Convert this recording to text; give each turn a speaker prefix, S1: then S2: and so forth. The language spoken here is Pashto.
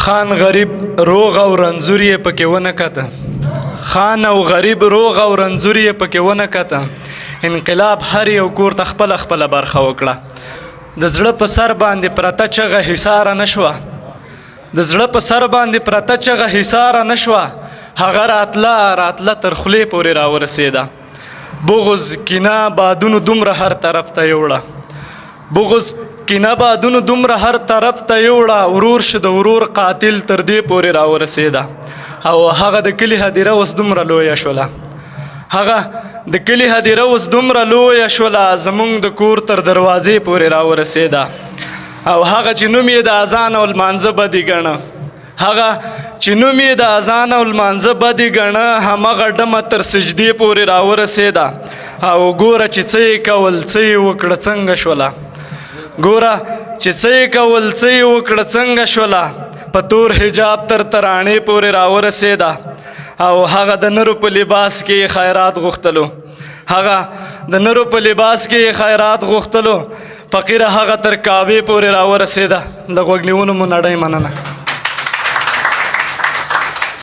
S1: خان غریب روغ او رنځور یې پکې ونه کته خان او غریب روغ او رنځور یې پکې ونه کته انقلاب هر یو کور ته خپله خپله برخه وکړه د زړه په سر باندې پرته چغه حصاره نه شوه د زړه په سر باندې پرته چغه حصاره نه شوه هغه راتله تر خولې پورې راورسېده بغض کینه بادونو دومره هر طرف ته یوړه بغض کینه بادونو دومره هر طرف ته یوړه ورور شه د ورور قاتل تر دې پورې راورسېده او هغه د کلي هدیره اوس دومره لویه شوله هغه د کلي هدیره اوس دومره لویه شوله زمونږ د کور تر دروازې پورې راورسېده او هغه چې نوم یې د اذان او لمانځه بدي ګڼه هغه چې نوم یې د اذان او لمانځه بدي ګڼه همغه ډمه تر سجدې پورې راورسېده او ګوره چې څه یې کول څه یې وکړه څنګه شوله ګوره چې څه یې کول څه یې وکړه څنګه شوله په تور حجاب تر ترانې پورې راورسېده او هغه د نرو په لباس کې خیرات غوښتلو هغه د نرو په لباس کې خیرات غوښتلو فقیره هغه تر کعبې پورې راورسېده د غوږ نیونو مو نړۍ مننه